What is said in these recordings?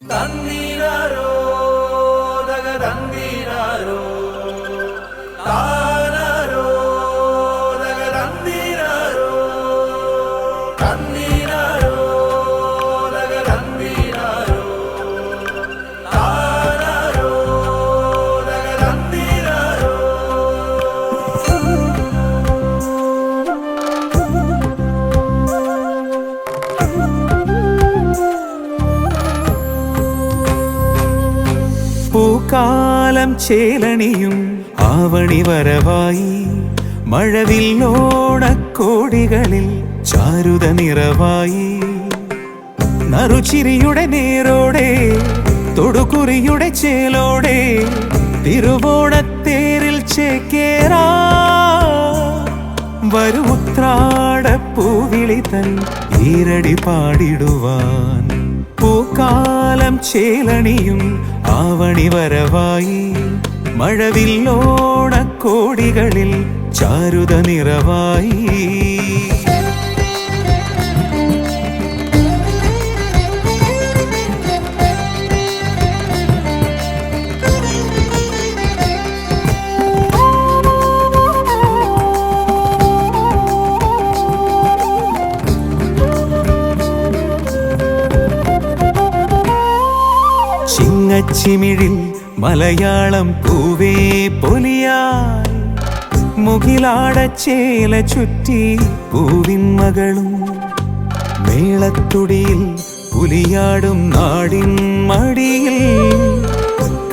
തന്നീരാരോ ദഗ തന്നീരാരോ താനാരോ ദഗ തന്നീരാരോ തന്നീരാരോ ദഗ തന്നീരാരോ താനാരോ ദഗ തന്നീരാരോ. പൂക്കാലം ചേലണിയും ആവണി വരവായി മഴവില്ലോണക്കോടികളിൽ ചാരുത നിറവായി നറുചിരിയുടെ നേരോടെ തൊടുകുറിയുടെ ചേലോടെ തിരുവോണത്തേരിൽ ചേക്കേറാ വരു ഉത്രാടപ്പൂവിളി തൻ ഈരടി പാടിടുവാൻ. പൂക്കാലം ചേലണിയും ആവണി വരവായി മഴവില്ലോണക്കോടികളിൽ ചാരുത നിറവായി. ചിങ്ങച്ചിമിഴിൽ മലയാളം പൂവേ പൊലിയായി മുകിലാടച്ചേല ചുറ്റി പൂവിൻ മകളും മേളത്തുടിയിൽ പുലിയാടും നാടിൻ മടിയിൽ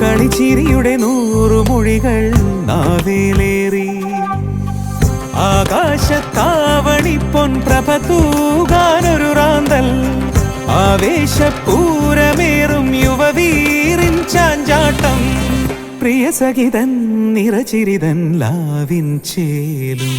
കളിച്ചിരിയുടെ നൂറുമൊഴികൾ നാവേലേറി ആകാശത്താവണി പൊൻപ്രഭ തൂകാനൊരു റാന്തൽ ആവേശപൂരമേറും യുവവീറിൻ ചാഞ്ചാട്ടം പ്രിയ സഖിതൻ നിറചിരിതൻ ലാവിൻ ചേലും.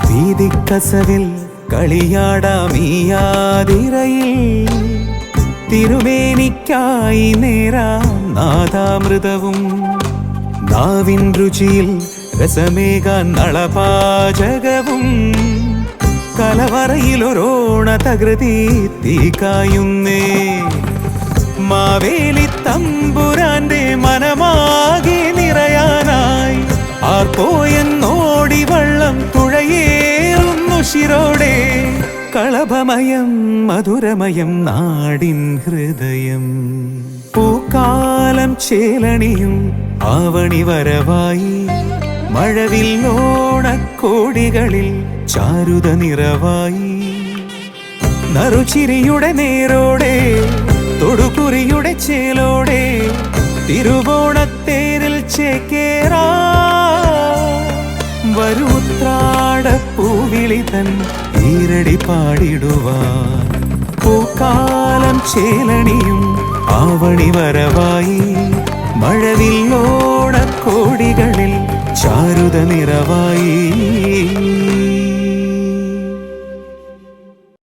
വീതിക്കസവിൽ കളിയാടാമീയാതിരയിൽ തിരുമേനിക്കായി നേരാം നാദാമൃതവും നാവിൻ രുചിയിൽ രസമേകാൻ നളപാചകവും കലവറയിലൊരോണ തകൃതി തീക്കായുന്നേ മാവേലി തമ്പുരാന്റെ മനമാകെ നിറയാനായി ആർപ്പോയെന്നോടി വള്ളം തുഴയേറുന്നു ശിരോടെ കളഭമയം മധുരമയം നാടിൻ ഹൃദയം. പൂക്കാലം ചേലണിയും ആവണി വരവായി മഴവില്ലോണക്കോടികളിൽ ചാരുത നിറവായി നറുചിരിയുടെ നേരോടെ തൊടുകുറിയുടെ ചേലോടെ തിരുവോണത്തേരിൽ ചേക്കേറാ വരു ഉത്രാടപ്പൂവിളി തൻ ഈരടി പാടിടുവാൻ. പൂക്കാലം ചേലണിയും ആവണി വരവായി മഴവില്ലോണക്കോടികളിൽ ചാരുത നിറവായി.